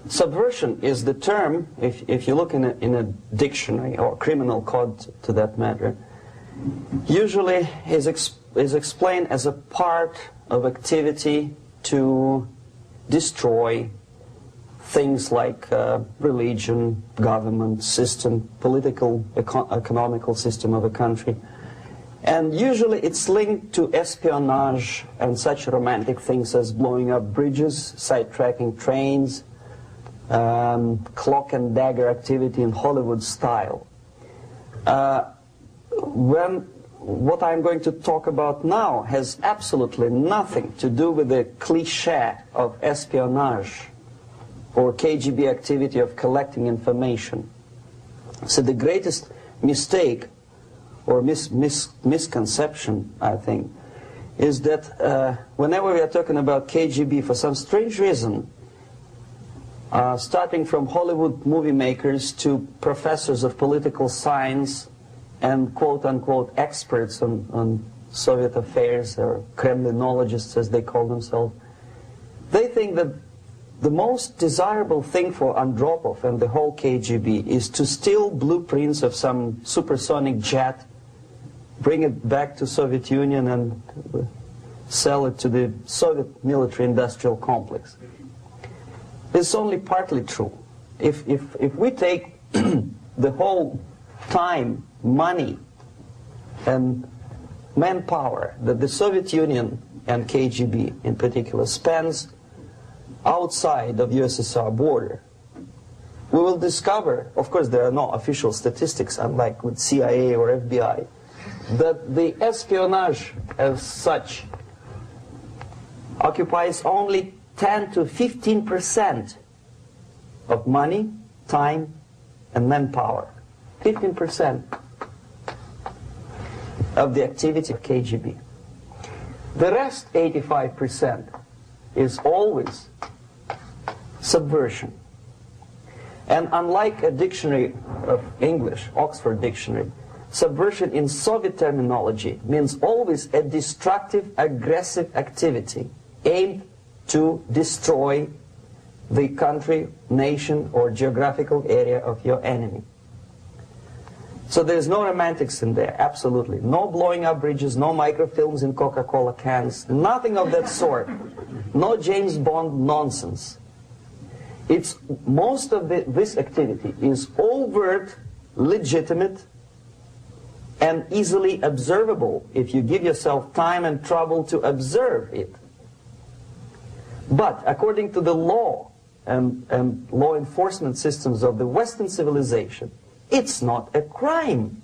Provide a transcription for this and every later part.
Subversion is the term, if you look in a dictionary or criminal code to that matter, usually is explained as a part of activity to destroy things like religion, government, system, political, economical system of a country. And usually it's linked to espionage and such romantic things as blowing up bridges, sidetracking trains, cloak and dagger activity in Hollywood style. What I'm going to talk about now has absolutely nothing to do with the cliché of espionage or KGB activity of collecting information. So the greatest mistake or misconception, I think, is that whenever we are talking about KGB, for some strange reason, starting from Hollywood movie makers to professors of political science and quote-unquote experts on Soviet affairs, or Kremlinologists as they call themselves, they think that the most desirable thing for Andropov and the whole KGB is to steal blueprints of some supersonic jet, bring it back to Soviet Union and sell it to the Soviet military-industrial complex. It's only partly true. If we take the whole time, money, and manpower that the Soviet Union and KGB in particular spends outside of USSR border, we will discover, of course there are no official statistics unlike with CIA or FBI, that the espionage as such occupies only 10 to 15% of money, time, and manpower. 15% of the activity of KGB. The rest, 85%, is always subversion. And unlike a dictionary of English, Oxford Dictionary, subversion in Soviet terminology means always a destructive, aggressive activity aimed to destroy the country, nation, or geographical area of your enemy. So there's no romantics in there, absolutely. No blowing up bridges, no microfilms in Coca-Cola cans, nothing of that sort. No James Bond nonsense. It's most of this activity is overt, legitimate, and easily observable if you give yourself time and trouble to observe it. But according to the law and law enforcement systems of the Western civilization, it's not a crime.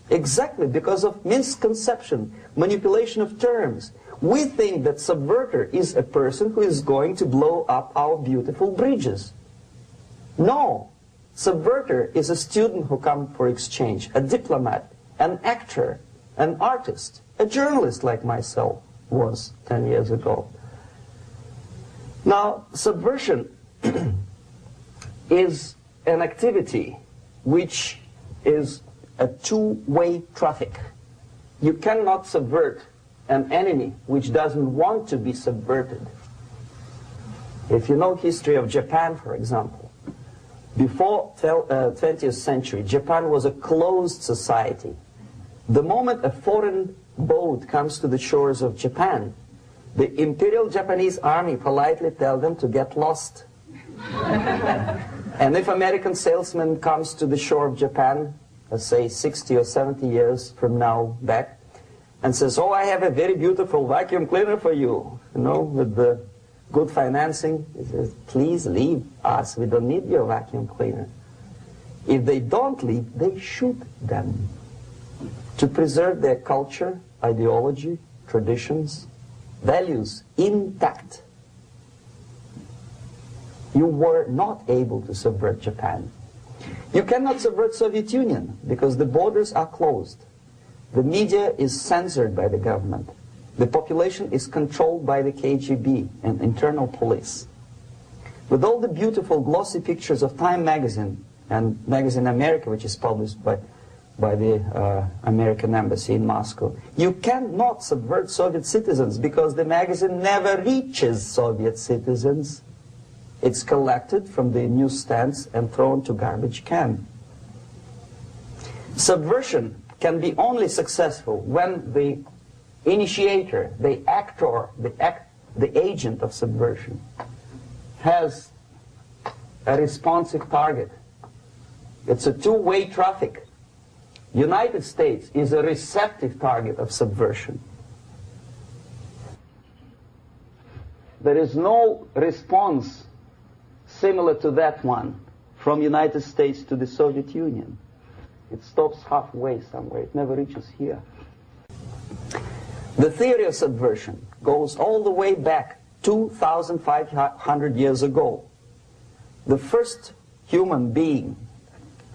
Exactly because of misconception, manipulation of terms. We think that subverter is a person who is going to blow up our beautiful bridges. No. Subverter is a student who comes for exchange, a diplomat, an actor, an artist, a journalist like myself was 10 years ago. Now, subversion is an activity which is a two-way traffic. You cannot subvert an enemy which doesn't want to be subverted. If you know history of Japan, for example, before 20th century, Japan was a closed society. The moment a foreign boat comes to the shores of Japan, the Imperial Japanese Army politely tells them to get lost. And if American salesman comes to the shore of Japan, let's say 60 or 70 years from now back, and says, oh, I have a very beautiful vacuum cleaner for you, with the good financing, he says, please leave us, we don't need your vacuum cleaner. If they don't leave, they shoot them to preserve their culture, ideology, traditions, values intact. You were not able to subvert Japan. You cannot subvert Soviet Union because the borders are closed. The media is censored by the government. The population is controlled by the KGB and internal police. With all the beautiful glossy pictures of Time magazine and Magazine America, which is published by the American embassy in Moscow, you cannot subvert Soviet citizens because the magazine never reaches Soviet citizens. It's collected from the newsstands and thrown to garbage can. Subversion can be only successful when the initiator, the actor, the agent of subversion has a responsive target. It's a two-way traffic. United States is a receptive target of subversion. There is no response similar to that one from United States to the Soviet Union. It stops halfway somewhere. It never reaches here. The theory of subversion goes all the way back 2,500 years ago. The first human being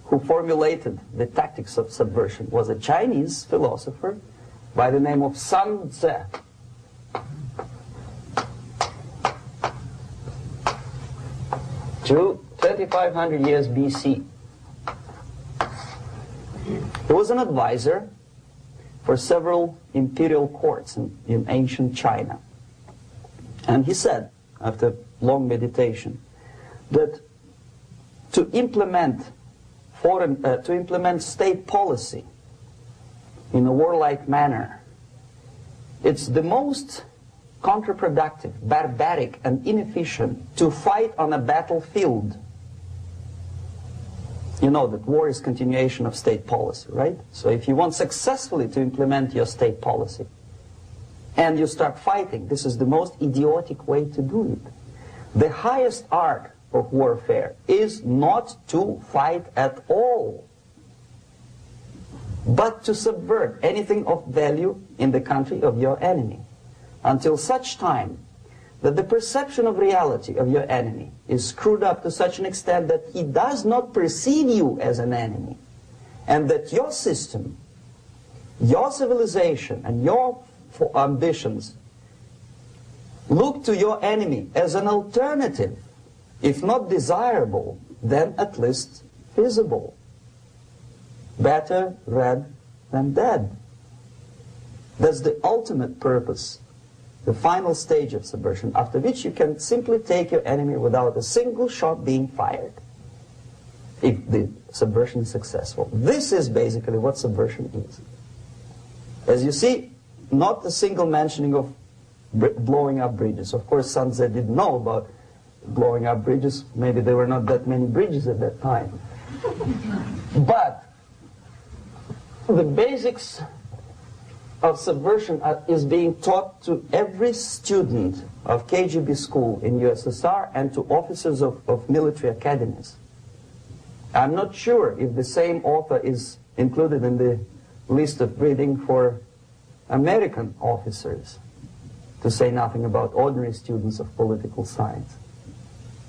who formulated the tactics of subversion was a Chinese philosopher by the name of Sun Tzu. 2,500 years BC. He was an advisor for several imperial courts in ancient China. And he said, after long meditation, that to implement state policy in a warlike manner, it's the most counterproductive, barbaric, and inefficient to fight on a battlefield. You know that war is continuation of state policy, right? So if you want successfully to implement your state policy and you start fighting, this is the most idiotic way to do it. The highest art of warfare is not to fight at all, but to subvert anything of value in the country of your enemy, until such time that the perception of reality of your enemy is screwed up to such an extent that he does not perceive you as an enemy, and that your system, your civilization, and your ambitions look to your enemy as an alternative, if not desirable, then at least feasible. Better red than dead. That's the ultimate purpose, the final stage of subversion, after which you can simply take your enemy without a single shot being fired, if the subversion is successful. This is basically what subversion is. As you see, not a single mentioning of blowing up bridges. Of course, Sun Tzu didn't know about blowing up bridges. Maybe there were not that many bridges at that time. But the basics of subversion is being taught to every student of KGB school in USSR and to officers of military academies. I'm not sure if the same author is included in the list of reading for American officers, to say nothing about ordinary students of political science.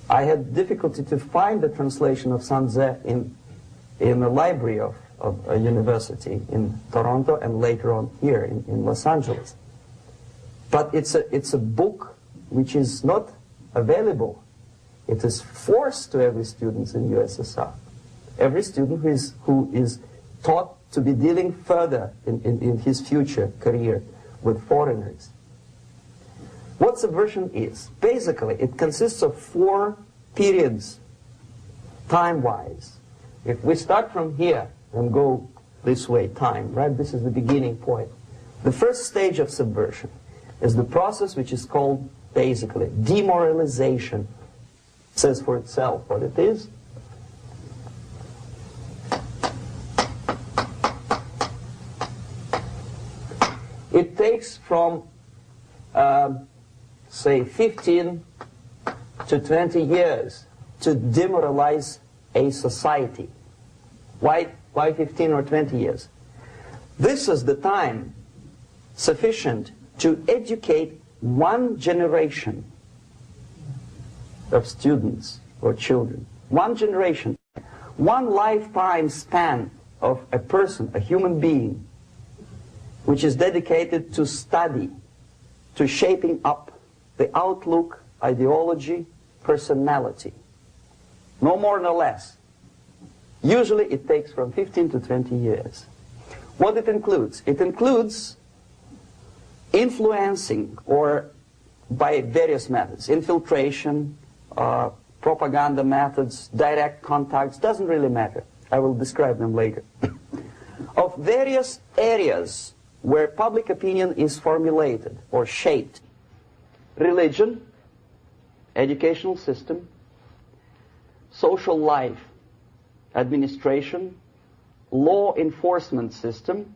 I had difficulty to find the translation of Sun Tzu in the library of a university in Toronto and later on here in Los Angeles. But it's a book which is not available. It is forced to every student in USSR. Every student who is taught to be dealing further in his future career with foreigners. What subversion is? Basically, it consists of 4 periods, time-wise. If we start from here and go this way, time, right? This is the beginning point. The first stage of subversion is the process which is called, basically, demoralization. It says for itself what it is. It takes from, say, 15 to 20 years to demoralize a society. Why 15 or 20 years? This is the time sufficient to educate one generation of students or children. One generation. One lifetime span of a person, a human being, which is dedicated to study, to shaping up the outlook, ideology, personality. No more nor less. Usually it takes from 15 to 20 years. What it includes? It includes influencing, or by various methods, infiltration, propaganda methods, direct contacts, doesn't really matter. I will describe them later. Of various areas where public opinion is formulated or shaped. Religion, educational system, social life, administration, law enforcement system,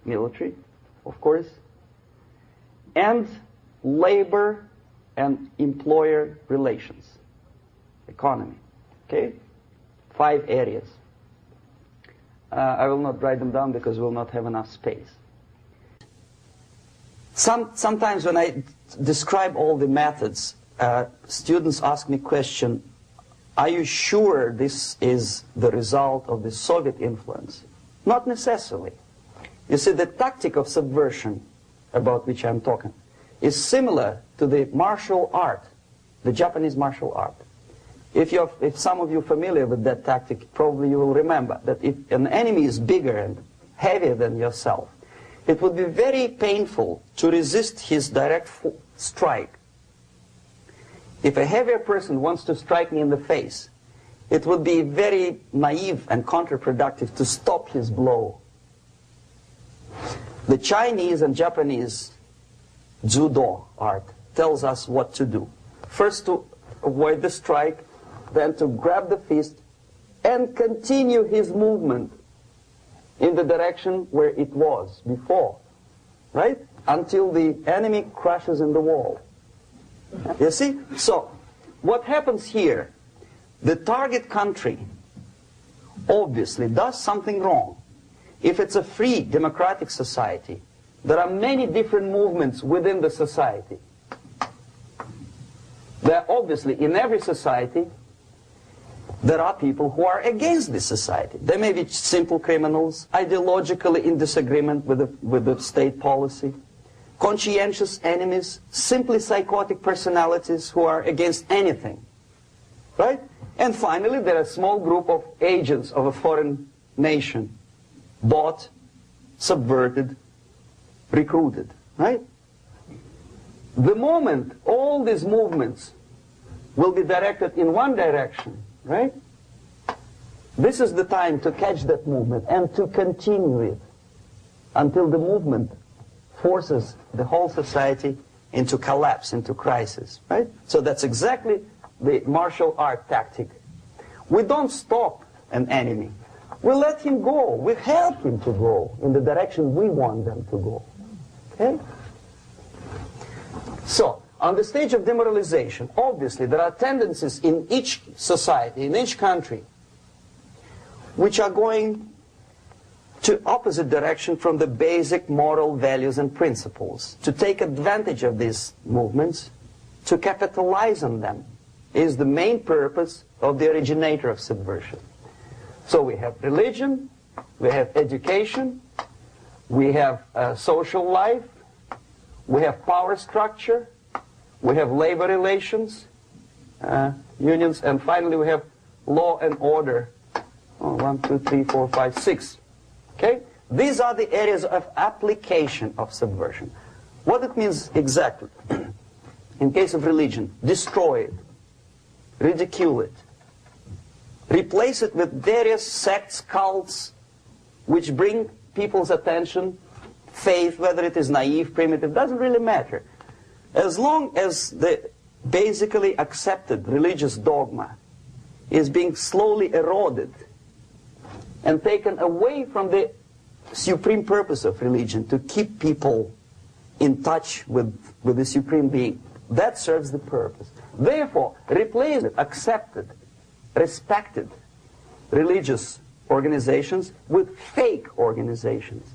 military, of course, and labor and employer relations, economy. Okay? 5 areas. I will not write them down because we will not have enough space. Sometimes when I describe all the methods, students ask me question, are you sure this is the result of the Soviet influence? Not necessarily. You see, the tactic of subversion, about which I'm talking, is similar to the martial art, the Japanese martial art. If some of you are familiar with that tactic, probably you will remember that if an enemy is bigger and heavier than yourself, it would be very painful to resist his direct strike. If a heavier person wants to strike me in the face, it would be very naive and counterproductive to stop his blow. The Chinese and Japanese judo art tells us what to do. First to avoid the strike, then to grab the fist and continue his movement in the direction where it was before, right? Until the enemy crashes in the wall. You see? So, what happens here? The target country obviously does something wrong. If it's a free democratic society, there are many different movements within the society. There are obviously, in every society, there are people who are against this society. They may be simple criminals, ideologically in disagreement with the state policy, conscientious enemies, simply psychotic personalities who are against anything, right? And finally, there are a small group of agents of a foreign nation, bought, subverted, recruited, right? The moment all these movements will be directed in one direction, right? This is the time to catch that movement and to continue it until the movement forces the whole society into collapse, into crisis, right? So that's exactly the martial art tactic. We don't stop an enemy. We let him go. We help him to go in the direction we want them to go. Okay? So, on the stage of demoralization, obviously there are tendencies in each society, in each country, which are going to opposite direction from the basic moral values and principles. To take advantage of these movements, to capitalize on them, is the main purpose of the originator of subversion. So we have religion, we have education, we have social life, we have power structure, we have labor relations, unions, and finally we have law and order. 1, 2, 3, 4, 5, 6. Okay? These are the areas of application of subversion. What it means exactly? In case of religion, destroy it, ridicule it, replace it with various sects, cults, which bring people's attention, faith, whether it is naive, primitive, doesn't really matter. As long as the basically accepted religious dogma is being slowly eroded and taken away from the supreme purpose of religion, to keep people in touch with the supreme being, that serves the purpose. Therefore, replace it, accepted, respected religious organizations with fake organizations.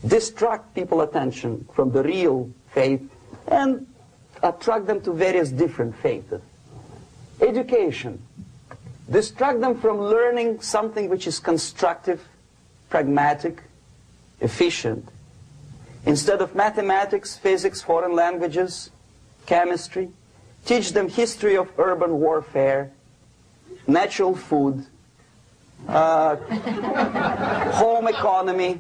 Distract people's attention from the real faith and attract them to various different faiths. Education. Distract them from learning something which is constructive, pragmatic, efficient. Instead of mathematics, physics, foreign languages, chemistry, teach them history of urban warfare, natural food, home economy,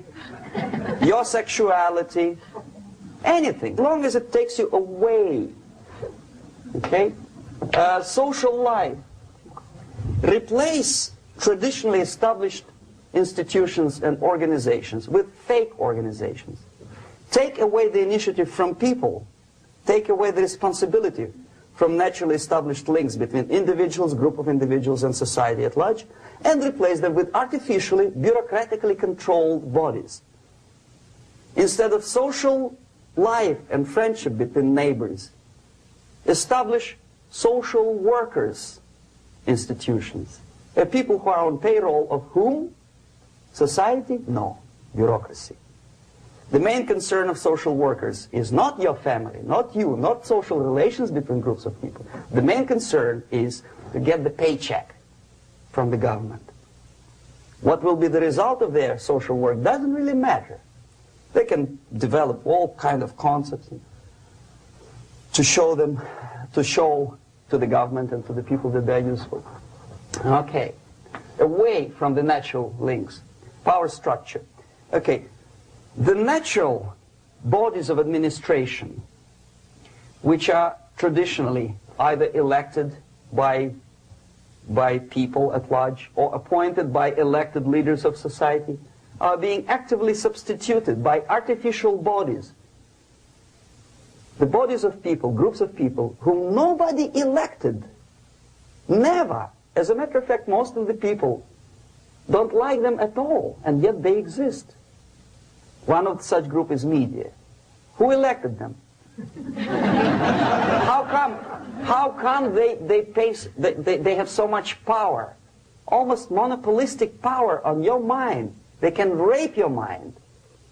your sexuality, anything, as long as it takes you away, okay, Social life. Replace traditionally established institutions and organizations with fake organizations. Take away the initiative from people. Take away the responsibility from naturally established links between individuals, group of individuals, and society at large, and replace them with artificially, bureaucratically controlled bodies. Instead of social life and friendship between neighbors, establish social workers institutions. People who are on payroll of whom? Society? No. Bureaucracy. The main concern of social workers is not your family, not you, not social relations between groups of people. The main concern is to get the paycheck from the government. What will be the result of their social work doesn't really matter. They can develop all kind of concepts to show to the government and to the people that they're useful. Okay. Away from the natural links. Power structure. Okay. The natural bodies of administration, which are traditionally either elected by people at large or appointed by elected leaders of society, are being actively substituted by artificial bodies. The bodies of people, groups of people, whom nobody elected. Never. As a matter of fact, most of the people don't like them at all, and yet they exist. One of such group is media. Who elected them? How come they have so much power? Almost monopolistic power on your mind. They can rape your mind.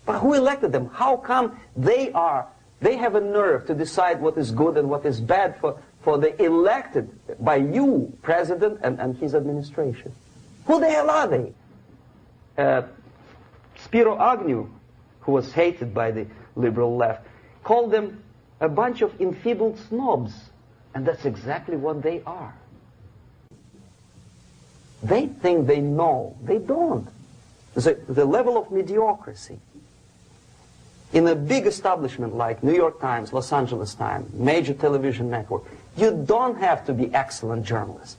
But who elected them? How come they have a nerve to decide what is good and what is bad for the elected by you, president, and his administration? Who the hell are they? Spiro Agnew, who was hated by the liberal left, called them a bunch of enfeebled snobs. And that's exactly what they are. They think they know. They don't. The level of mediocrity. In a big establishment like New York Times, Los Angeles Times, major television network, you don't have to be excellent journalist.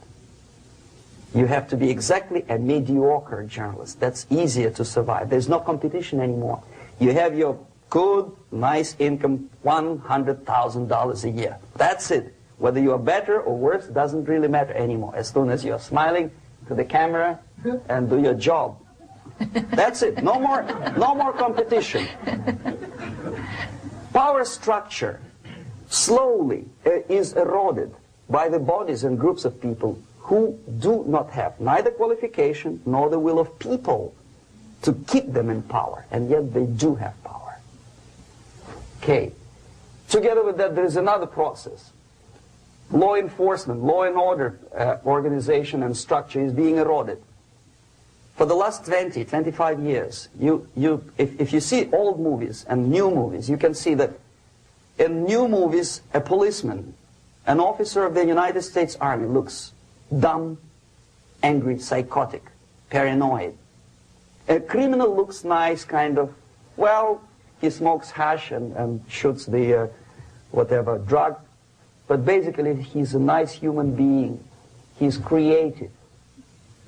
You have to be exactly a mediocre journalist. That's easier to survive. There's no competition anymore. You have your good, nice income, $100,000 a year. That's it. Whether you are better or worse doesn't really matter anymore. As soon as you're smiling to the camera and do your job. That's it. No more competition. Power structure slowly is eroded by the bodies and groups of people who do not have neither qualification nor the will of people to keep them in power, and yet they do have power. Okay. Together with that, there is another process. Law enforcement, law and order organization and structure is being eroded. For the last 20, 25 years, if you see old movies and new movies, you can see that in new movies, a policeman, an officer of the United States Army looks dumb, angry, psychotic, paranoid. A criminal looks nice, kind of, well, he smokes hash and shoots the whatever drug, but basically he's a nice human being. He's creative.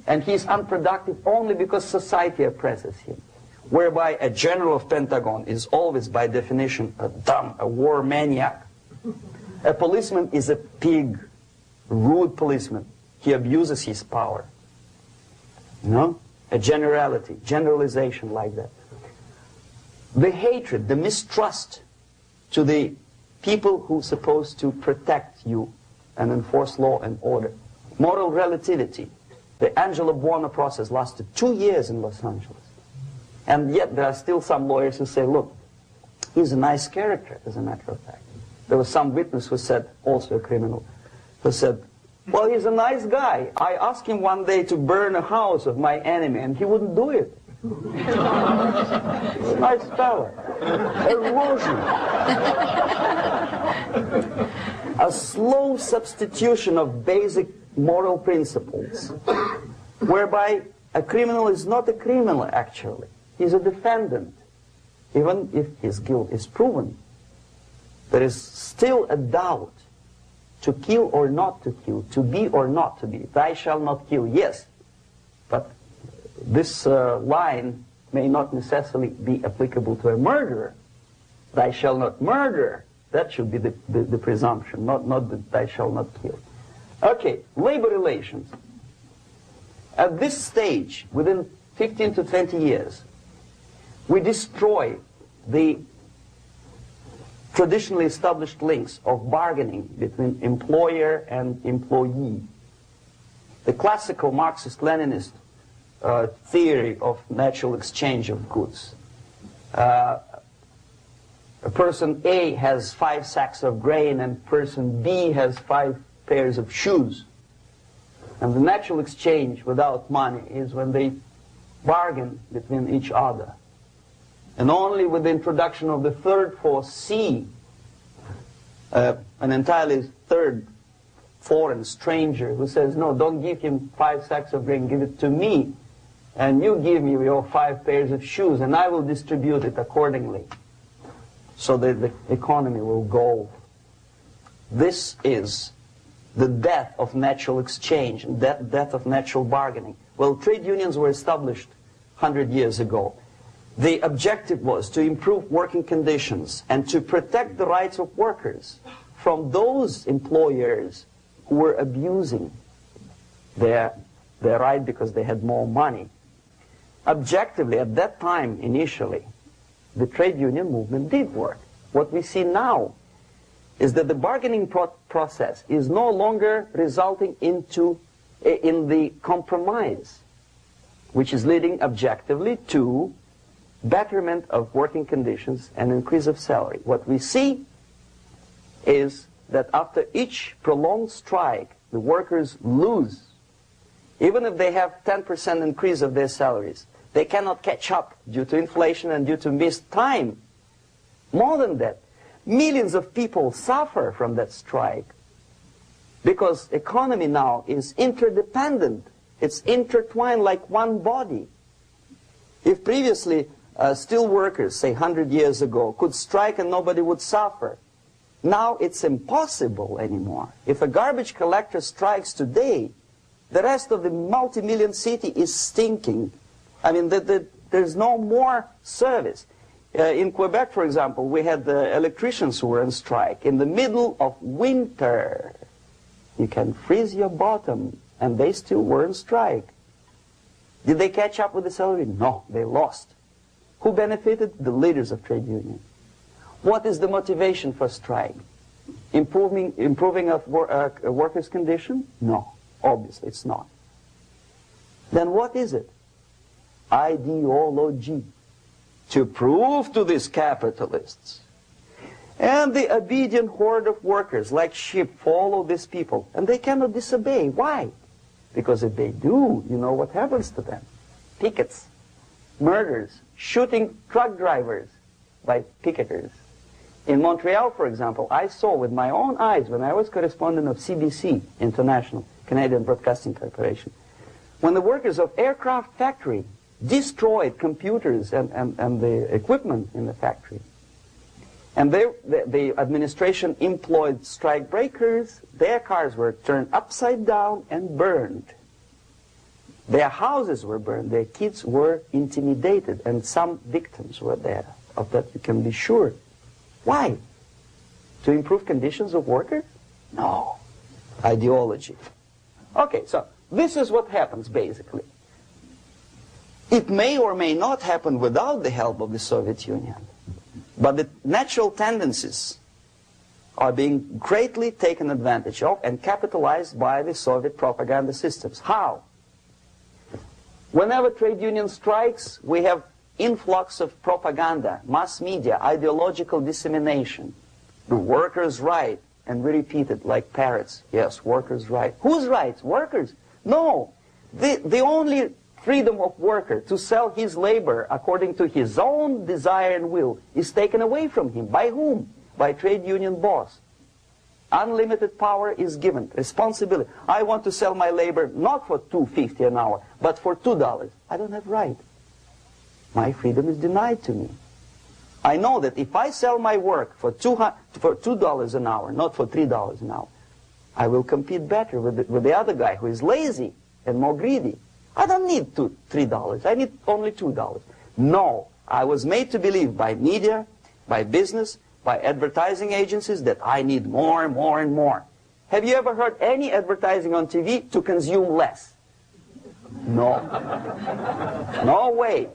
And he's unproductive only because society oppresses him. Whereby a general of Pentagon is always, by definition, a war maniac. A policeman is a pig, rude policeman. He abuses his power. You know? A generalization like that. The hatred, the mistrust to the people who are supposed to protect you and enforce law and order. Moral relativity. The Angelo Buono process lasted 2 years in Los Angeles. And yet there are still some lawyers who say, look, he's a nice character, as a matter of fact. There was some witness who said, also a criminal, who said, well, he's a nice guy. I asked him one day to burn a house of my enemy, and he wouldn't do it. He's a nice fella. Erosion. A slow substitution of basic moral principles, whereby a criminal is not a criminal, actually. He's a defendant. Even if his guilt is proven, there is still a doubt to kill or not to kill, to be or not to be. Thou shalt not kill, yes, but this line may not necessarily be applicable to a murderer. Thou shalt not murder. That should be the presumption, not that thou shalt not kill. Okay, labor relations. At this stage, within 15 to 20 years, we destroy the traditionally established links of bargaining between employer and employee. The classical Marxist-Leninist theory of natural exchange of goods. A person A has 5 sacks of grain and person B has 5 pairs of shoes. And the natural exchange without money is when they bargain between each other. And only with the introduction of the third force, C, an entirely third foreign stranger who says, no, don't give him 5 sacks of grain, give it to me. And you give me your 5 pairs of shoes, and I will distribute it accordingly, so that the economy will go. This is the death of natural exchange, and death of natural bargaining. Well, trade unions were established 100 years ago. The objective was to improve working conditions and to protect the rights of workers from those employers who were abusing their right because they had more money. Objectively, at that time, initially, the trade union movement did work. What we see now is that the bargaining process is no longer resulting in the compromise, which is leading objectively to betterment of working conditions and increase of salary. What we see is that after each prolonged strike, the workers lose. Even if they have 10% increase of their salaries, they cannot catch up due to inflation and due to missed time. More than that, millions of people suffer from that strike because economy now is interdependent. It's intertwined like one body. If previously steel workers, say 100 years ago, could strike and nobody would suffer, now it's impossible anymore. If a garbage collector strikes today, the rest of the multi-million city is stinking. I mean, there's no more service. In Quebec, for example, we had the electricians who were on strike in the middle of winter. You can freeze your bottom, and they still were on strike. Did they catch up with the salary? No, they lost. Who benefited? The leaders of trade unions. What is the motivation for strike? Improving of a workers' condition? No, obviously it's not. Then what is it? Ideology. To prove to these capitalists. And the obedient horde of workers, like sheep, follow these people. And they cannot disobey. Why? Because if they do, you know what happens to them. Pickets, murders, shooting truck drivers by picketers. In Montreal, for example, I saw with my own eyes when I was correspondent of CBC International, Canadian Broadcasting Corporation, when the workers of aircraft factory destroyed computers and the equipment in the factory. And the administration employed strike breakers. Their cars were turned upside down and burned. Their houses were burned. Their kids were intimidated. And some victims were there. Of that you can be sure. Why? To improve conditions of workers? No. Ideology. Okay, so this is what happens basically. It may or may not happen without the help of the Soviet Union. But the natural tendencies are being greatly taken advantage of and capitalized by the Soviet propaganda systems. How? Whenever trade union strikes, we have influx of propaganda, mass media, ideological dissemination. The workers' right, and we repeat it like parrots. Yes, workers' right. Whose rights? Workers? No. The only freedom of worker to sell his labor according to his own desire and will is taken away from him. By whom? By trade union boss. Unlimited power is given. Responsibility. I want to sell my labor not for $2.50 an hour, but for $2. I don't have right. My freedom is denied to me. I know that if I sell my work for $2 an hour, not for $3 an hour, I will compete better with the other guy who is lazy and more greedy. I don't need $3. I need only $2. No, I was made to believe by media, by business, by advertising agencies that I need more and more and more. Have you ever heard any advertising on TV to consume less? No. No way.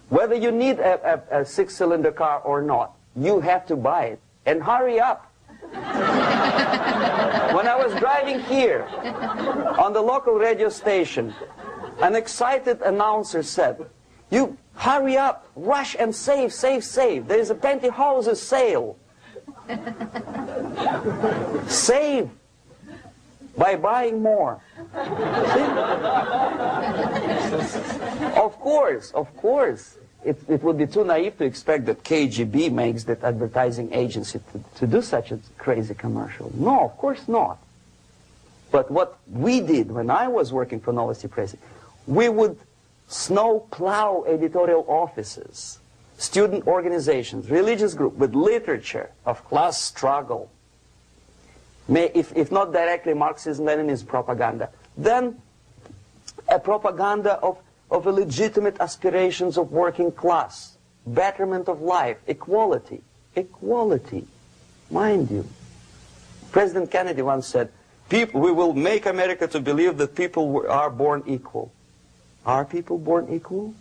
Whether you need a six-cylinder car or not, you have to buy it. And hurry up. When I was driving here on the local radio station, an excited announcer said, "You hurry up, rush and save, save, save. There is a pantyhose sale." Save by buying more. See? Of course. It would be too naive to expect that KGB makes that advertising agency to do such a crazy commercial. No, of course not. But what we did when I was working for Novosti Press, we would snow plow editorial offices, student organizations, religious groups with literature of class struggle. If not directly Marxism-Leninism propaganda, then a propaganda of a legitimate aspirations of working class, betterment of life, equality. Equality, mind you. President Kennedy once said, we will make America to believe that people are born equal. Are people born equal?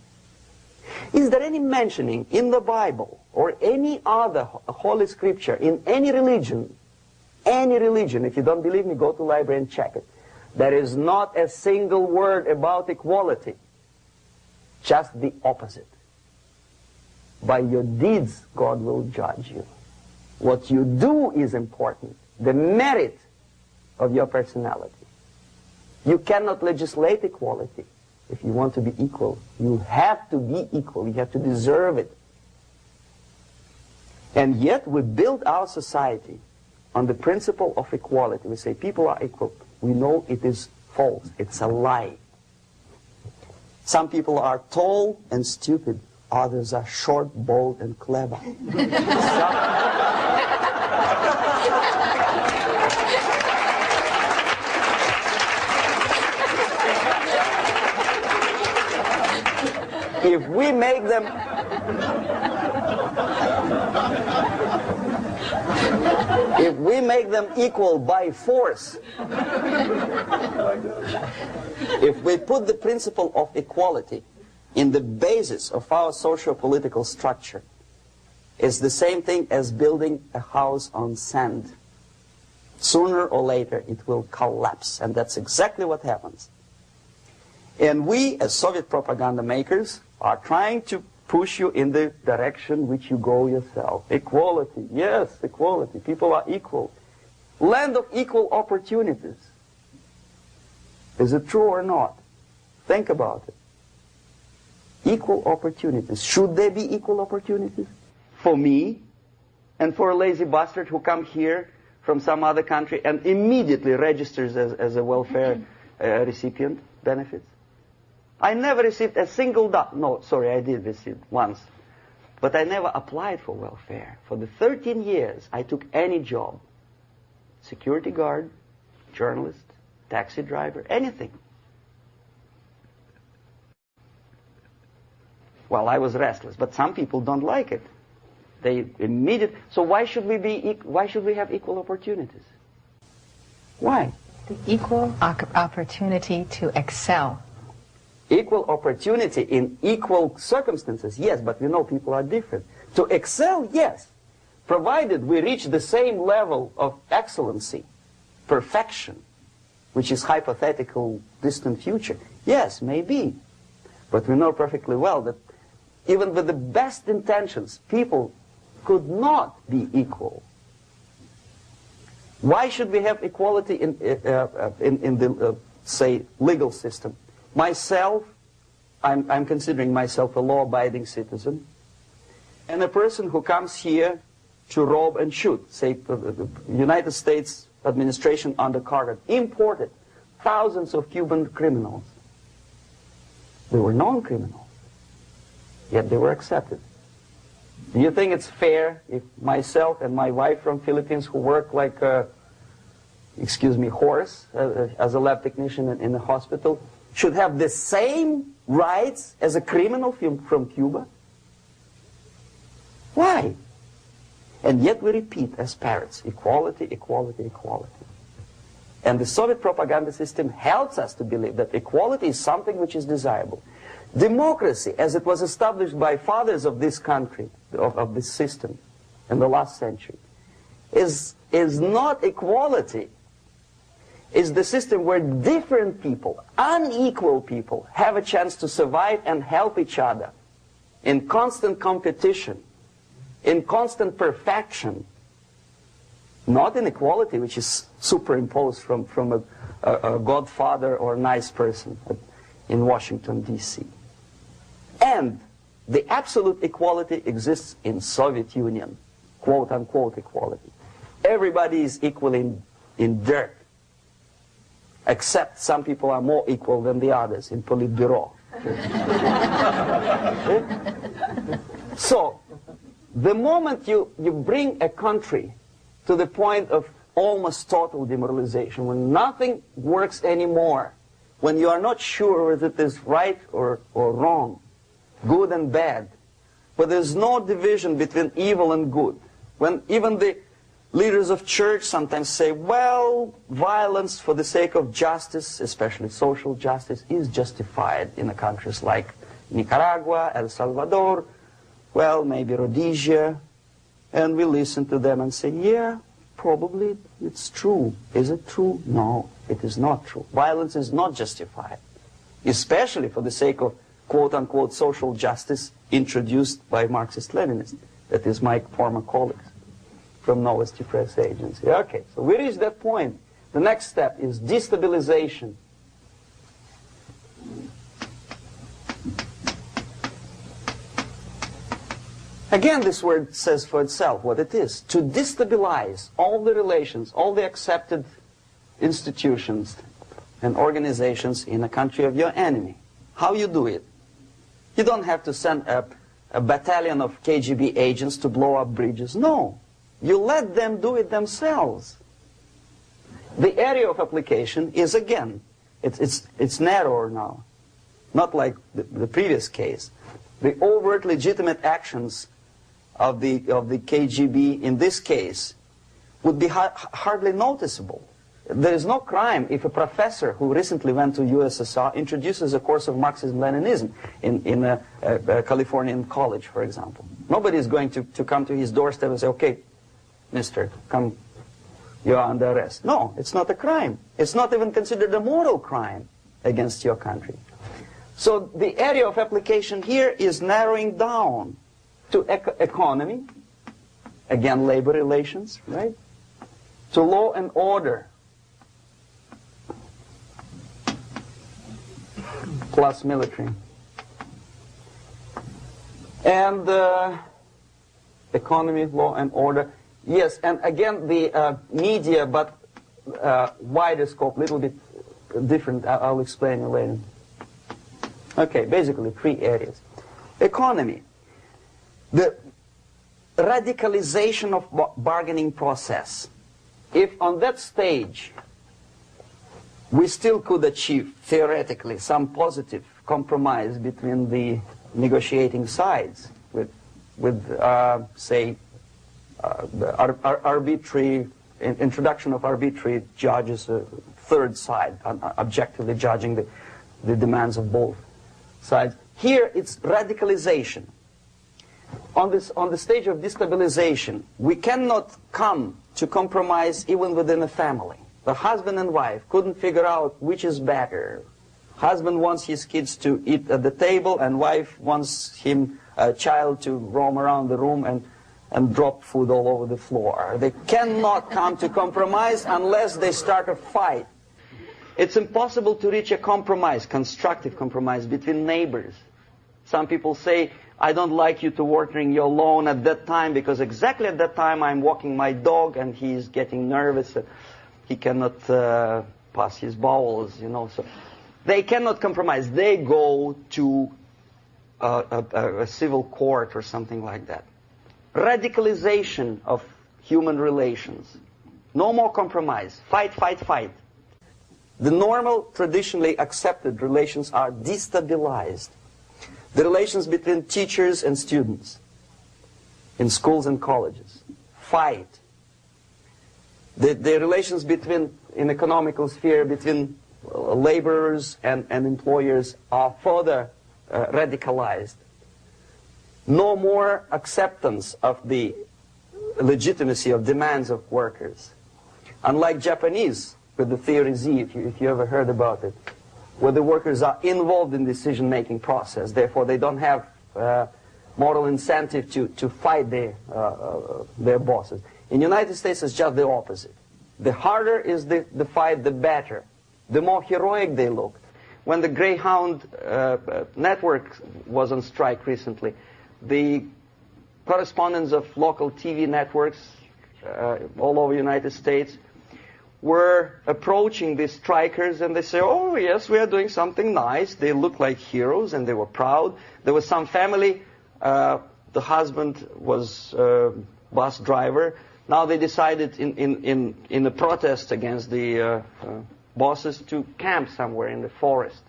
Is there any mentioning in the Bible or any other holy scripture in any religion, if you don't believe me, go to the library and check it. There is not a single word about equality. Just the opposite. By your deeds, God will judge you. What you do is important. The merit of your personality. You cannot legislate equality. If you want to be equal, you have to be equal. You have to deserve it. And yet we build our society on the principle of equality. We say people are equal. We know it is false. It's a lie. Some people are tall and stupid. Others are short, bold, and clever. If we make them equal by force, if we put the principle of equality in the basis of our socio-political structure, it's the same thing as building a house on sand. Sooner or later it will collapse, and that's exactly what happens. And we, as Soviet propaganda makers, are trying to push you in the direction which you go yourself. Equality, yes, equality. People are equal. Land of equal opportunities. Is it true or not? Think about it. Equal opportunities. Should there be equal opportunities? For me and for a lazy bastard who come here from some other country and immediately registers as a welfare recipient benefits? I never received a single dollar. No, sorry, I did receive once. But I never applied for welfare. For the 13 years, I took any job. Security guard, journalist, taxi driver, anything. Well, I was restless, but some people don't like it. They immediately. So why should we have equal opportunities? Why? The equal opportunity to excel. Equal opportunity in equal circumstances, yes, but we know people are different. To excel, yes, provided we reach the same level of excellency, perfection, which is hypothetical, distant future. Yes, maybe. But we know perfectly well that even with the best intentions, people could not be equal. Why should we have equality in the, say, legal system? Myself, I'm considering myself a law-abiding citizen, and a person who comes here to rob and shoot, say, the United States administration under Carter imported thousands of Cuban criminals. They were non-criminals, yet they were accepted. Do you think it's fair if myself and my wife from Philippines, who work like horse as a lab technician in a hospital, should have the same rights as a criminal from Cuba? Why? And yet we repeat as parrots, equality, equality, equality. And the Soviet propaganda system helps us to believe that equality is something which is desirable. Democracy, as it was established by fathers of this country, of this system in the last century, is not equality. It's the system where different people, unequal people, have a chance to survive and help each other in constant competition, in constant perfection, not in equality, which is superimposed from a godfather or nice person in Washington, D.C. And the absolute equality exists in Soviet Union, quote-unquote equality. Everybody is equal in dirt, except some people are more equal than the others in Politburo. So, the moment you bring a country to the point of almost total demoralization, when nothing works anymore, when you are not sure whether it is right or wrong, good and bad, but there's no division between evil and good, when even the leaders of church sometimes say, well, violence for the sake of justice, especially social justice, is justified in countries like Nicaragua, El Salvador, well, maybe Rhodesia, and we listen to them and say, yeah, probably it's true. Is it true? No, it is not true. Violence is not justified, especially for the sake of quote-unquote social justice introduced by Marxist-Leninists, that is my former colleagues from Novosti Press Agency. Okay, so we reached that point. The next step is destabilization. Again, this word says for itself what it is. To destabilize all the relations, all the accepted institutions and organizations in a country of your enemy. How you do it? You don't have to send a battalion of KGB agents to blow up bridges. No. You let them do it themselves. The area of application is, again, it's narrower now. Not like the previous case. The overt legitimate actions of the KGB in this case would be hardly noticeable. There is no crime if a professor who recently went to USSR introduces a course of Marxism-Leninism in a Californian college, for example. Nobody is going to come to his doorstep and say, okay, mister, come, you are under arrest. No, it's not a crime. It's not even considered a moral crime against your country. So the area of application here is narrowing down to economy, again labor relations, right? To law and order, plus military. And economy, law and order. Yes, and again the media, but wider scope, a little bit different. I'll explain it later. Okay, basically 3 areas. Economy. The radicalization of bargaining process. If on that stage we still could achieve, theoretically, some positive compromise between the negotiating sides with say, arbitrary, introduction of arbitrary judges, a third side, objectively judging the demands of both sides. Here it's radicalization. On the stage of destabilization, we cannot come to compromise even within a family. The husband and wife couldn't figure out which is better. Husband wants his kids to eat at the table, and wife wants a child to roam around the room and drop food all over the floor. They cannot come to compromise unless they start a fight. It's impossible to reach a compromise, constructive compromise, between neighbors. Some people say, I don't like you to watering your lawn at that time because exactly at that time I'm walking my dog and he's getting nervous. He cannot pass his bowels, you know. So they cannot compromise. They go to a civil court or something like that. Radicalization of human relations. No more compromise. Fight, fight, fight. The normal, traditionally accepted relations are destabilized. The relations between teachers and students in schools and colleges. Fight. The relations between, in economical sphere, between laborers and employers are further radicalized. No more acceptance of the legitimacy of demands of workers. Unlike Japanese, with the theory Z, if you ever heard about it, where the workers are involved in decision-making process, therefore they don't have moral incentive to fight their bosses. In the United States, it's just the opposite. The harder is the fight, the better. The more heroic they look. When the Greyhound network was on strike recently, the correspondents of local TV networks all over the United States were approaching these strikers, and they say, oh yes, we are doing something nice. They look like heroes, and they were proud. There was some family, the husband was bus driver. Now they decided in a protest against the bosses to camp somewhere in the forest.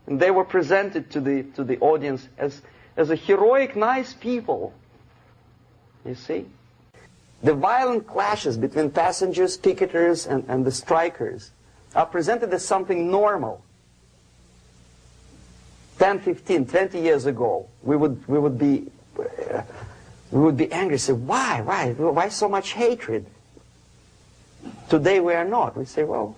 And they were presented to the audience as a heroic, nice people. You see? The violent clashes between passengers, picketers, and the strikers are presented as something normal. 10, 15, 20 years ago, we would be angry, say, why so much hatred? Today we are not. We say, well,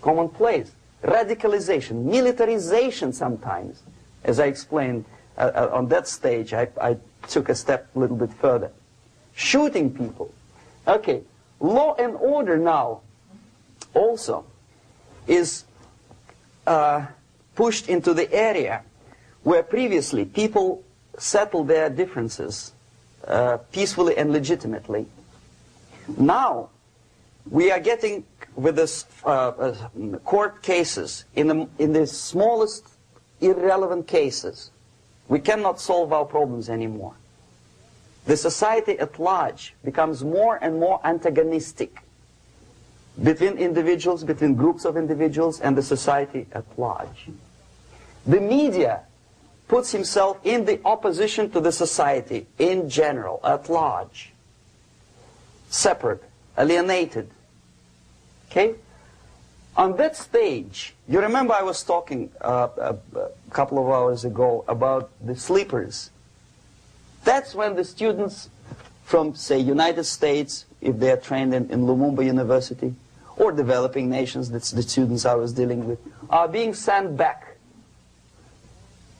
commonplace. Radicalization, militarization sometimes. As I explained on that stage, I took a step a little bit further. Shooting people. Okay, law and order now also is pushed into the area where previously people settled their differences peacefully and legitimately. Now we are getting with this court cases in the smallest irrelevant cases. We cannot solve our problems anymore. The society at large becomes more and more antagonistic between individuals, between groups of individuals, and the society at large. The media puts himself in the opposition to the society in general, at large. Separate, alienated. Okay? On that stage, you remember I was talking a couple of hours ago about the sleepers. That's when the students from, say, United States, if they are trained in Lumumba University, or developing nations, that's the students I was dealing with, are being sent back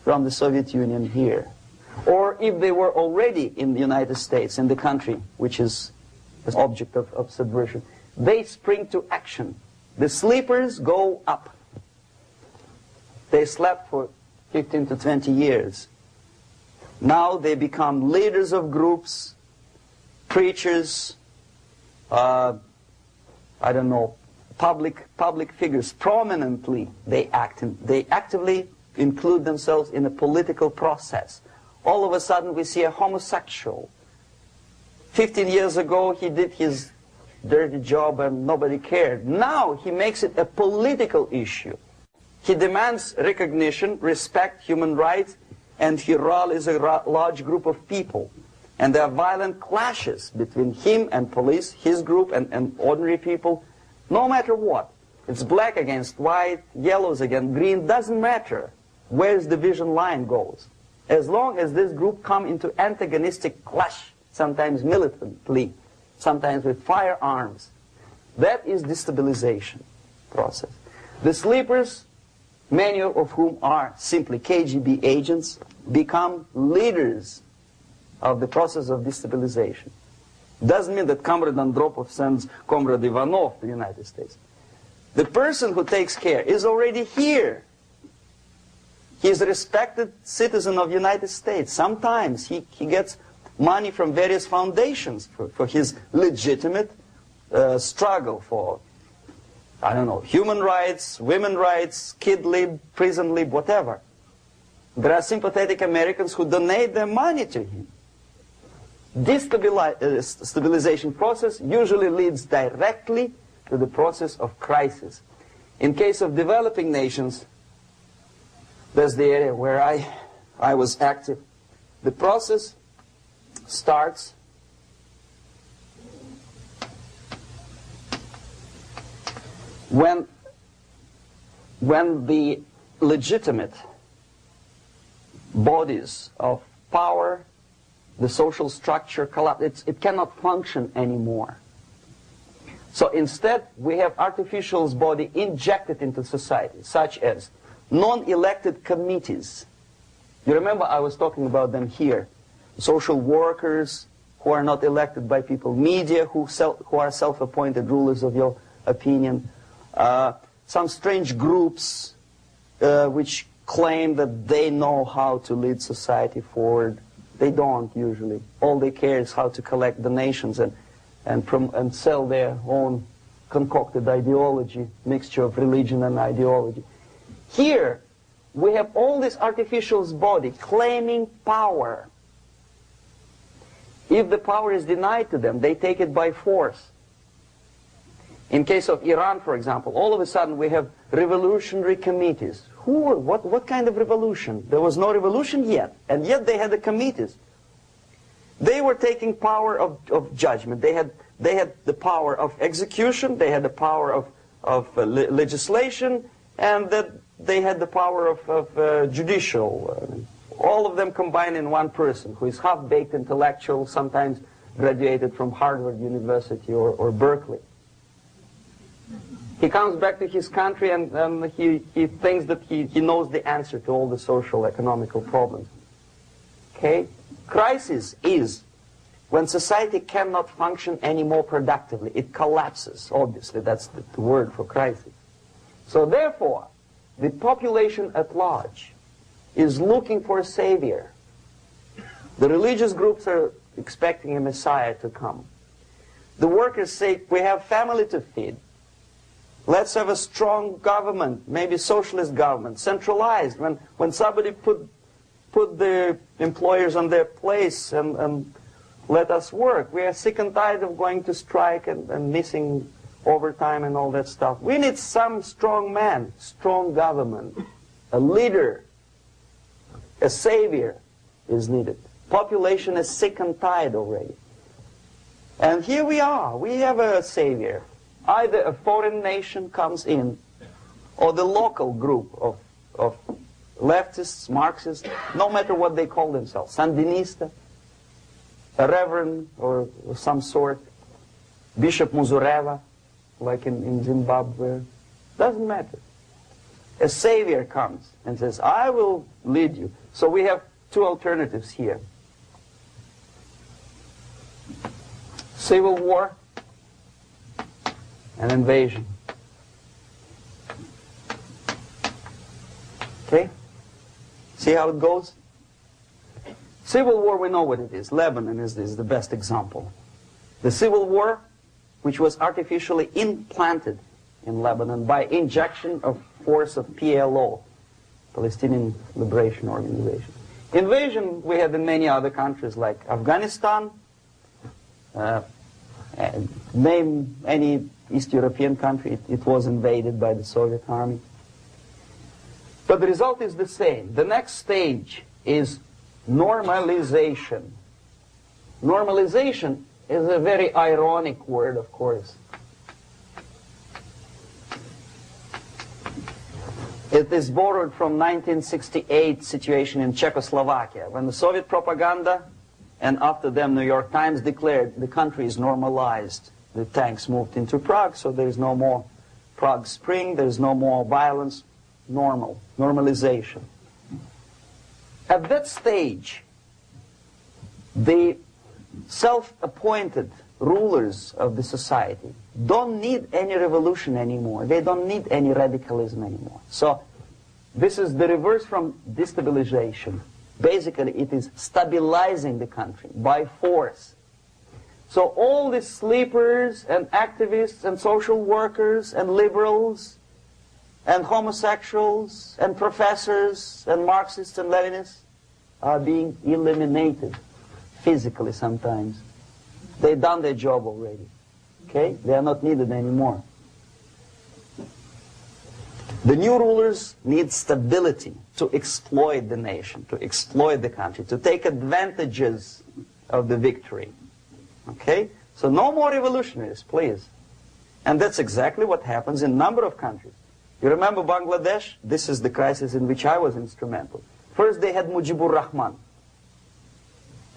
from the Soviet Union here. Or if they were already in the United States, in the country which is the object of subversion, they spring to action. The sleepers go up. They slept for 15 to 20 years. Now they become leaders of groups, preachers, I don't know, public figures. Prominently they actively include themselves in a political process. All of a sudden we see a homosexual. 15 years ago he did his dirty job and nobody cared. Now he makes it a political issue. He demands recognition, respect, human rights, and he rallies a large group of people. And there are violent clashes between him and police, his group and ordinary people, no matter what. It's black against white, yellows against green, doesn't matter where the division line goes. As long as this group come into antagonistic clash, sometimes militantly, sometimes with firearms, that is destabilization process. The sleepers, many of whom are simply KGB agents, become leaders of the process of destabilization. Doesn't mean that Comrade Andropov sends Comrade Ivanov to the United States. The person who takes care is already here. He is a respected citizen of the United States. Sometimes he gets money from various foundations for his legitimate struggle for, I don't know, human rights, women's rights, kid lib, prison lib, whatever. There are sympathetic Americans who donate their money to him. destabilization process usually leads directly to the process of crisis. In case of developing nations, that's the area where I was active. The process starts when the legitimate bodies of power, the social structure collapse. It cannot function anymore. So instead, we have artificial body injected into society, such as non-elected committees. You remember I was talking about them here. Social workers who are not elected by people, media who are self-appointed rulers of your opinion, some strange groups which claim that they know how to lead society forward. They don't usually. All they care is how to collect donations and sell their own concocted ideology, mixture of religion and ideology. Here, we have all this artificial body claiming power. If the power is denied to them, they take it by force. In case of Iran, for example, all of a sudden we have revolutionary committees. What kind of revolution? There was no revolution yet, and yet they had the committees. They were taking power of judgment. They had the power of execution, they had the power of legislation, and that they had the power of judicial. All of them combined in one person, who is half-baked intellectual, sometimes graduated from Harvard University or Berkeley. He comes back to his country and he thinks that he knows the answer to all the social, economical problems. Okay? Crisis is when society cannot function anymore productively. It collapses, obviously. That's the word for crisis. So therefore, the population at large is looking for a savior. The religious groups are expecting a messiah to come. The workers say, we have family to feed. Let's have a strong government, maybe socialist government, centralized. When somebody put the employers on their place and let us work. We are sick and tired of going to strike and missing overtime and all that stuff. We need some strong man, strong government, a leader, a savior is needed. Population is sick and tired already. And here we are. We have a savior. Either a foreign nation comes in, or the local group of leftists, Marxists, no matter what they call themselves, Sandinista, a reverend or some sort, Bishop Muzureva, like in Zimbabwe, doesn't matter. A savior comes and says, I will lead you. So we have two alternatives here. Civil war and invasion. Okay? See how it goes? Civil war, we know what it is. Lebanon is the best example. The civil war, which was artificially implanted in Lebanon by injection of force of PLO, Palestinian Liberation Organization. Invasion we had in many other countries like Afghanistan, name any East European country, it was invaded by the Soviet army. But the result is the same. The next stage is normalization. Normalization is a very ironic word, of course. It is borrowed from 1968 situation in Czechoslovakia, when the Soviet propaganda and after them New York Times declared the country is normalized. The tanks moved into Prague, so there is no more Prague Spring, there is no more violence. Normalization. At that stage, the self-appointed rulers of the society don't need any revolution anymore. They don't need any radicalism anymore. So this is the reverse from destabilization. Basically, it is stabilizing the country by force. So all the sleepers and activists and social workers and liberals and homosexuals and professors and Marxists and Leninists are being eliminated. physically sometimes. They've done their job already. Okay? They are not needed anymore. The new rulers need stability to exploit the nation, to exploit the country, to take advantages of the victory. Okay? So no more revolutionaries, please. And that's exactly what happens in a number of countries. You remember Bangladesh? This is the crisis in which I was instrumental. First they had Mujibur Rahman.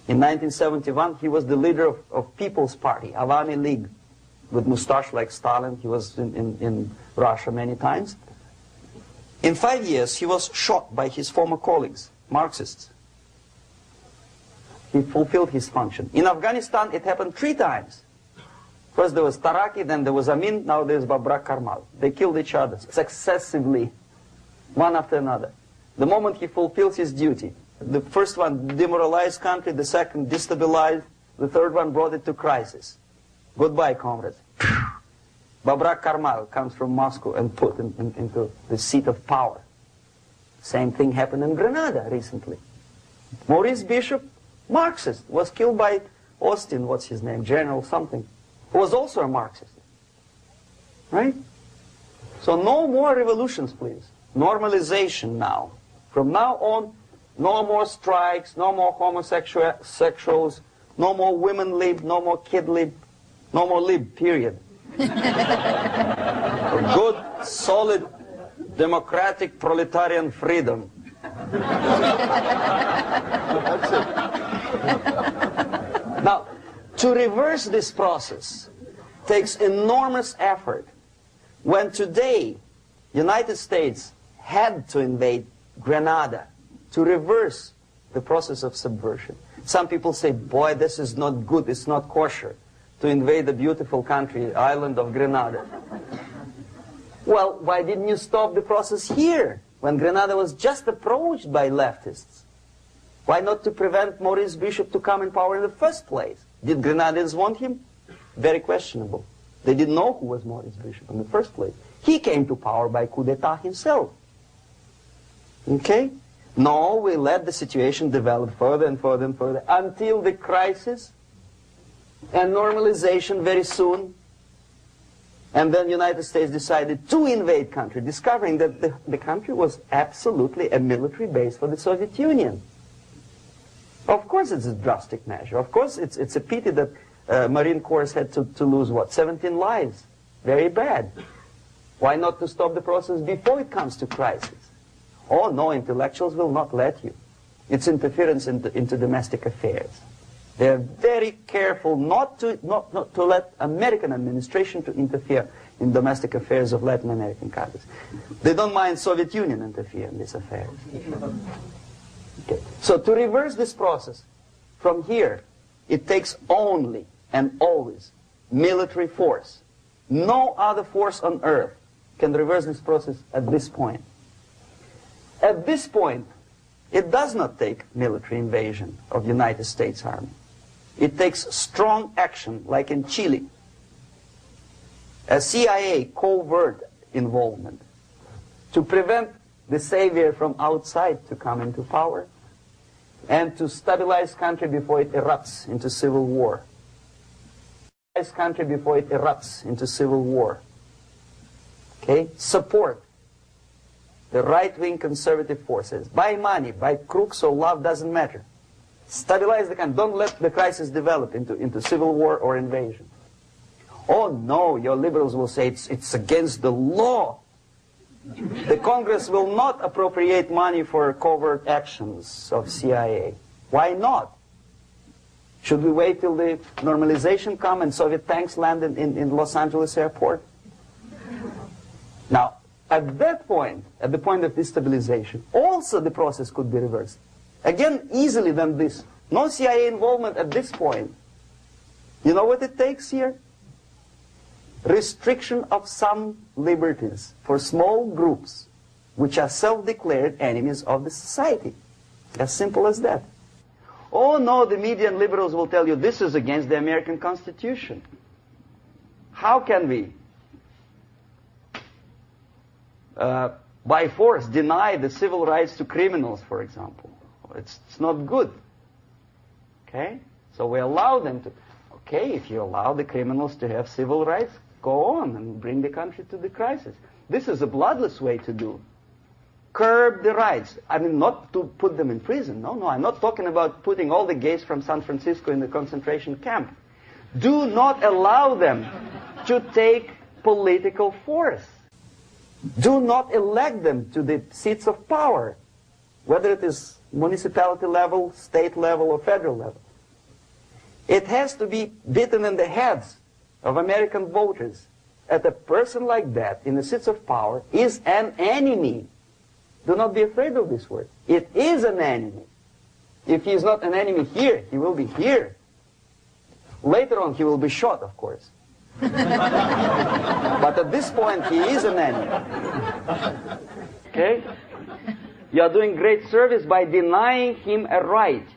In 1971, he was the leader of People's Party, Awami League, with mustache like Stalin. He was in Russia many times. In 5 years, he was shot by his former colleagues, Marxists. He fulfilled his function. In Afghanistan, it happened 3 times. First there was Taraki, then there was Amin, now there's Babrak Karmal. They killed each other successively, one after another. The moment he fulfills his duty, the first one demoralized country, the second destabilized, the third one brought it to crisis. Goodbye, comrades. Babrak Karmal comes from Moscow and put into the seat of power. Same thing happened in Grenada recently. Maurice Bishop, Marxist, was killed by Austin, what's his name, General something, who was also a Marxist. Right? So no more revolutions, please. Normalization now. From now on, no more strikes, no more homosexuals, no more women lib, no more kid lib, no more lib, period. A good, solid, democratic, proletarian freedom. That's it. Now, to reverse this process takes enormous effort. When today, United States had to invade Grenada to reverse the process of subversion. Some people say, boy, this is not good, it's not kosher to invade the beautiful country, island of Grenada. Well, why didn't you stop the process here, when Grenada was just approached by leftists? Why not to prevent Maurice Bishop to come in power in the first place? Did Grenadians want him? Very questionable. They didn't know who was Maurice Bishop in the first place. He came to power by coup d'etat himself. Okay? No, we let the situation develop further and further and further until the crisis and normalization very soon. And then the United States decided to invade country, discovering that the country was absolutely a military base for the Soviet Union. Of course it's a drastic measure. Of course it's a pity that Marine Corps had to lose, what, 17 lives. Very bad. Why not to stop the process before it comes to crisis? Oh no, intellectuals will not let you. It's interference into domestic affairs. They're very careful not to let American administration to interfere in domestic affairs of Latin American countries. They don't mind Soviet Union interfere in these affairs. Okay. So to reverse this process, from here, it takes only and always military force. No other force on earth can reverse this process at this point. At this point, it does not take military invasion of the United States Army. It takes strong action, like in Chile. A CIA covert involvement to prevent the savior from outside to come into power and to stabilize country before it erupts into civil war. Stabilize country before it erupts into civil war. Okay? Support the right-wing conservative forces. By money, by crooks or love, doesn't matter. Stabilize the country. Don't let the crisis develop into civil war or invasion. Oh no, your liberals will say it's against the law. The Congress will not appropriate money for covert actions of CIA. Why not? Should we wait till the normalization come and Soviet tanks land in Los Angeles airport? Now, at that point, at the point of destabilization, also the process could be reversed. Again, easily than this. No CIA involvement at this point. You know what it takes here? Restriction of some liberties for small groups which are self-declared enemies of the society. As simple as that. Oh no, the media and liberals will tell you this is against the American Constitution. How can we, by force, deny the civil rights to criminals, for example? It's not good. Okay? So we allow them to, okay, if you allow the criminals to have civil rights, go on and bring the country to the crisis. This is a bloodless way to do. Curb the rights. I mean, not to put them in prison. No, I'm not talking about putting all the gays from San Francisco in the concentration camp. Do not allow them to take political force. Do not elect them to the seats of power, whether it is municipality level, state level, or federal level. It has to be beaten in the heads of American voters that a person like that in the seats of power is an enemy. Do not be afraid of this word. It is an enemy. If he is not an enemy here, he will be here. Later on, he will be shot, of course. But at this point, he is an enemy. Okay? You are doing great service by denying him a right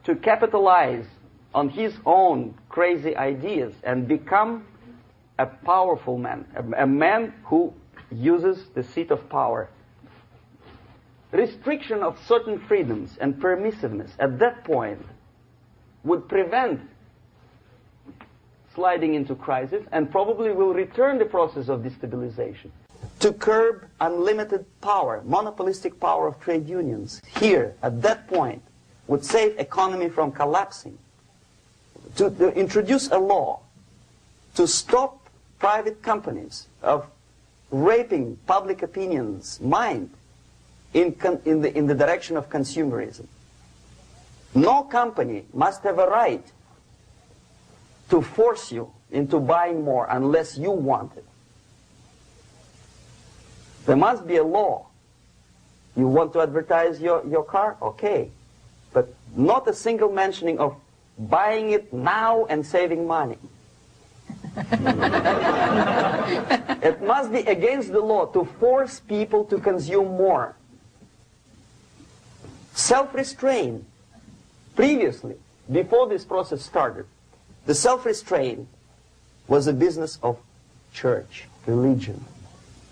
to capitalize on his own crazy ideas and become a powerful man, a man who uses the seat of power. Restriction of certain freedoms and permissiveness at that point would prevent sliding into crisis and probably will return the process of destabilization. To curb unlimited power, monopolistic power of trade unions, here, at that point, would save economy from collapsing. To introduce a law to stop private companies of raping public opinion's mind in the direction of consumerism. No company must have a right to force you into buying more unless you want it. There must be a law. You want to advertise your car? Okay. But not a single mentioning of buying it now and saving money. It must be against the law to force people to consume more. Self-restraint. Previously, before this process started, the self-restraint was a business of church, religion.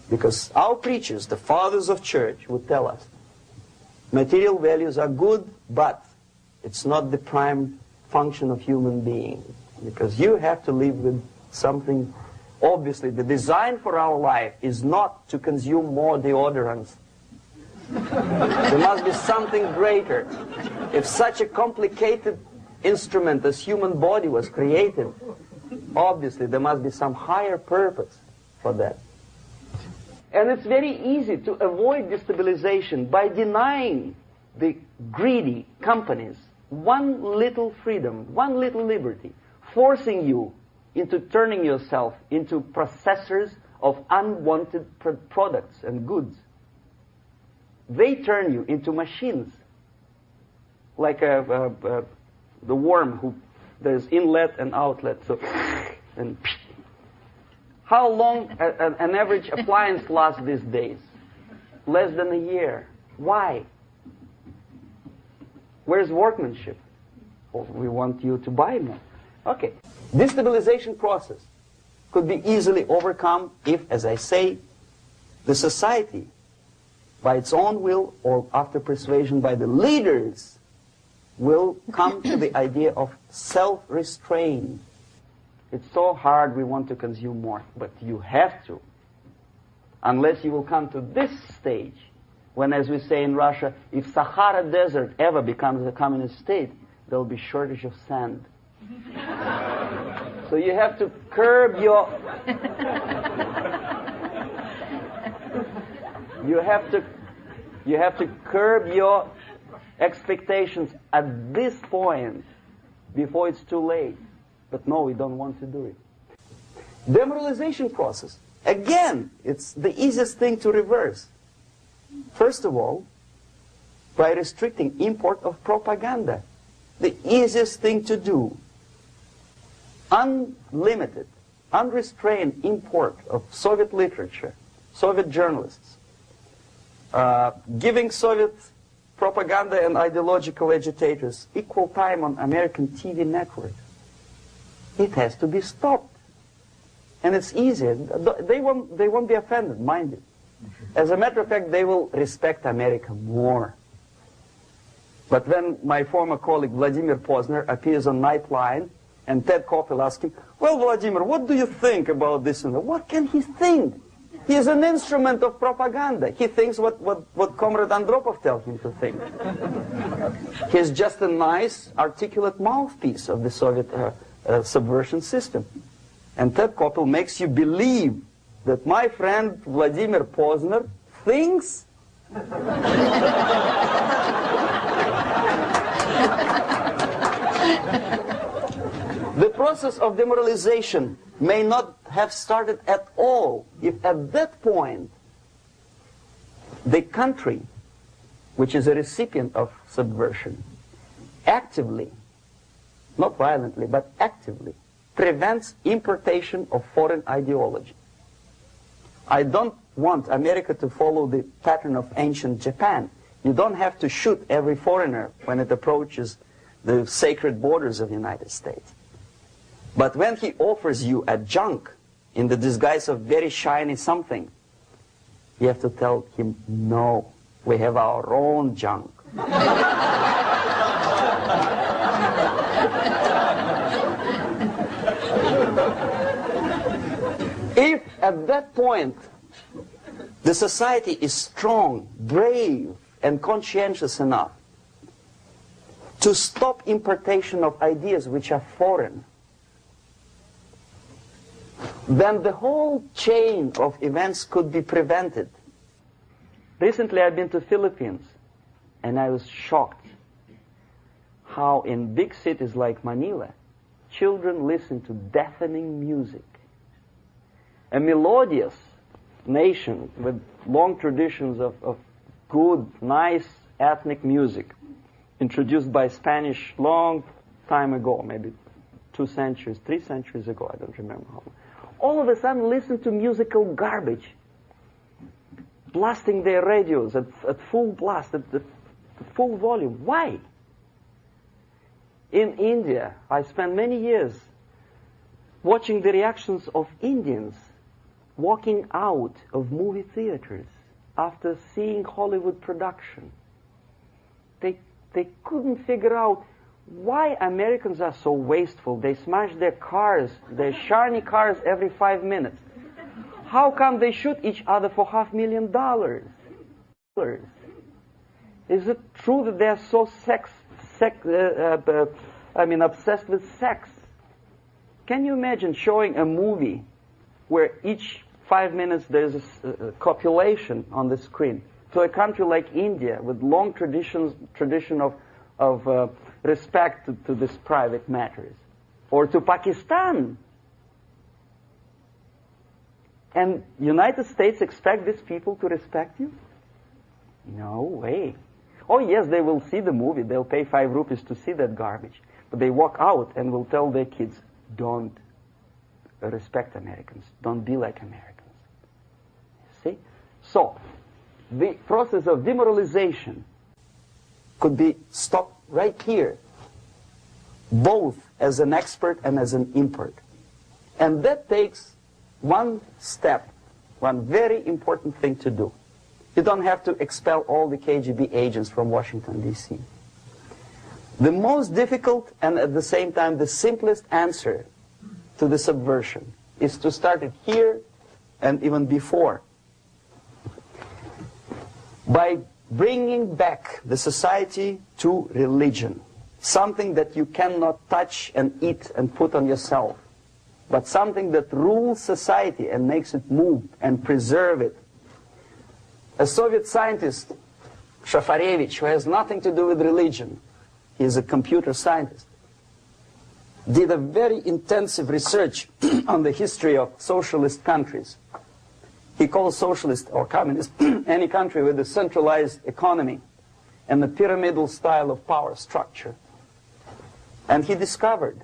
Because our preachers, the fathers of church, would tell us, material values are good, but it's not the prime function of human being. Because you have to live with something. Obviously, the design for our life is not to consume more deodorants. There must be something greater. If such a complicated instrument as human body was created, obviously there must be some higher purpose for that. And it's very easy to avoid destabilization by denying the greedy companies one little freedom, one little liberty, forcing you into turning yourself into processors of unwanted products and goods. They turn you into machines, like the worm who there's inlet and outlet. So, and how long an average appliance lasts these days? Less than a year. Why? Where's workmanship? Well, we want you to buy more. Okay. Destabilization process could be easily overcome if, as I say, the society, by its own will or after persuasion by the leaders, will come to the idea of self-restraint. It's so hard, we want to consume more, but you have to. Unless you will come to this stage, when, as we say in Russia, if Sahara Desert ever becomes a communist state, there will be shortage of sand. So you have to curb your... You have to curb your expectations at this point before it's too late. But no, we don't want to do it. Demoralization process. Again, it's the easiest thing to reverse. First of all, by restricting import of propaganda. The easiest thing to do. Unlimited, unrestrained import of Soviet literature, Soviet journalists. Giving Soviet propaganda and ideological agitators equal time on American TV networks. It has to be stopped. And it's easier. They won't be offended, mind you. As a matter of fact, they will respect America more. But when my former colleague Vladimir Posner appears on Nightline, and Ted Koppel asks him, well, Vladimir, what do you think about this? And what can he think? He is an instrument of propaganda. He thinks what Comrade Andropov tells him to think. He's just a nice, articulate mouthpiece of the Soviet subversion system. And Ted Koppel makes you believe that my friend Vladimir Posner thinks the process of demoralization may not have started at all if at that point the country, which is a recipient of subversion, actively, not violently, but actively, prevents importation of foreign ideology. I don't want America to follow the pattern of ancient Japan. You don't have to shoot every foreigner when it approaches the sacred borders of the United States. But when he offers you a junk in the disguise of very shiny something, you have to tell him, no, we have our own junk. If at that point the society is strong, brave, and conscientious enough to stop importation of ideas which are foreign, then the whole chain of events could be prevented. Recently I've been to the Philippines, and I was shocked how in big cities like Manila, children listen to deafening music. A melodious nation with long traditions of good, nice ethnic music, introduced by Spanish long time ago, maybe 2 centuries, 3 centuries ago, I don't remember how long. All of a sudden listen to musical garbage, blasting their radios at full blast, at full volume. Why? In India, I spent many years watching the reactions of Indians walking out of movie theaters after seeing Hollywood production. They couldn't figure out why Americans are so wasteful. They smash their cars, their shiny cars, every 5 minutes. How come they shoot each other for $500,000? Is it true that they're so obsessed with sex? Can you imagine showing a movie where each 5 minutes there's a copulation on the screen, to a country like India with long tradition of respect to these private matters, or to Pakistan? And United States expect these people to respect you? No way. Oh yes, they will see the movie, they'll pay 5 rupees to see that garbage, but they walk out and will tell their kids, don't respect Americans, don't be like Americans. See? So, the process of demoralization could be stopped right here, both as an expert and as an import. And that takes one step, one very important thing to do. You don't have to expel all the KGB agents from Washington, D.C. The most difficult and at the same time the simplest answer to the subversion is to start it here and even before, by bringing back the society to religion, something that you cannot touch and eat and put on yourself, but something that rules society and makes it move and preserve it. A Soviet scientist, Shafarevich, who has nothing to do with religion, he is a computer scientist, did a very intensive research on the history of socialist countries. He calls socialist or communist any country with a centralized economy and a pyramidal style of power structure. And he discovered,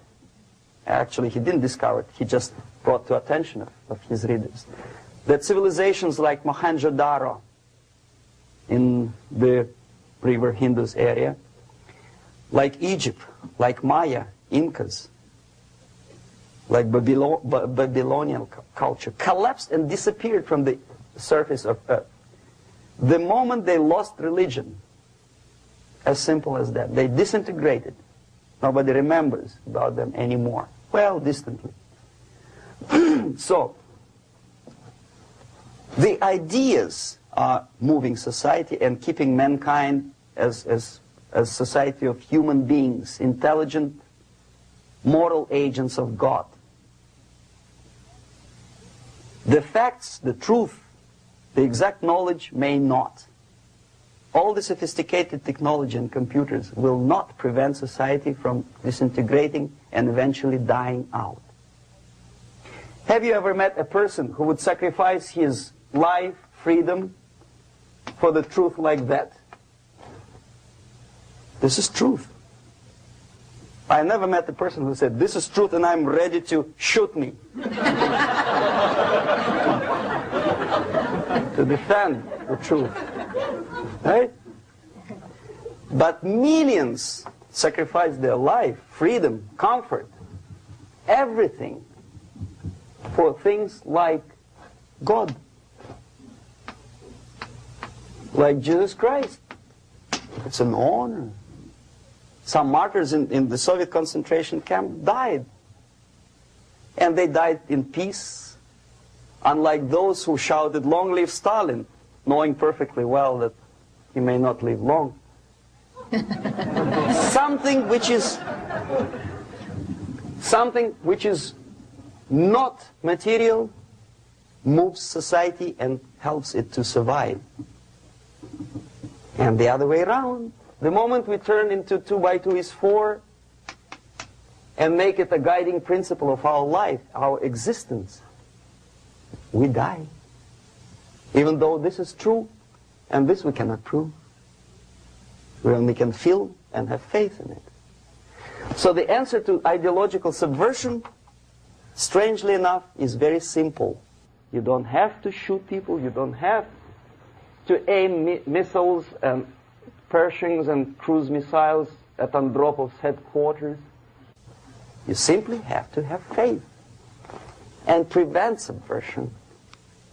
actually he didn't discover it, he just brought to attention of his readers, that civilizations like Mohenjo-Daro in the river Indus area, like Egypt, like Maya, Incas, like Babylonian culture, collapsed and disappeared from the surface of Earth. The moment they lost religion, As simple as that. They disintegrated. Nobody remembers about them anymore. Well, distantly. So, the ideas are moving society and keeping mankind as a society of human beings, intelligent, moral agents of God. The facts, the truth, the exact knowledge may not. All the sophisticated technology and computers will not prevent society from disintegrating and eventually dying out. Have you ever met a person who would sacrifice his life, freedom, for the truth like that? This is truth. I never met a person who said, this is truth and I'm ready to shoot me. To defend the truth. Right? But millions sacrifice their life, freedom, comfort, everything for things like God. Like Jesus Christ. It's an honor. Some martyrs in the Soviet concentration camp died. And they died in peace, unlike those who shouted, "Long live Stalin," knowing perfectly well that he may not live long. Something which is not material moves society and helps it to survive. And the other way around. The moment we turn into 2 by 2 is 4 and make it a guiding principle of our life, our existence, we die. Even though this is true, and this we cannot prove. We only can feel and have faith in it. So the answer to ideological subversion, strangely enough, is very simple. You don't have to shoot people, you don't have to aim missiles and Pershings and cruise missiles at Andropov's headquarters. You simply have to have faith and prevent subversion.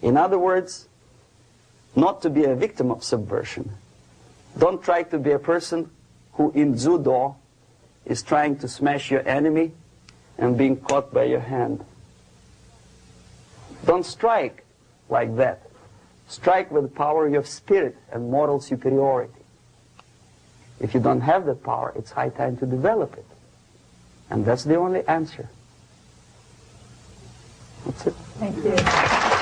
In other words, not to be a victim of subversion. Don't try to be a person who in judo is trying to smash your enemy and being caught by your hand. Don't strike like that. Strike with the power of your spirit and moral superiority. If you don't have that power, it's high time to develop it. And that's the only answer. That's it. Thank you.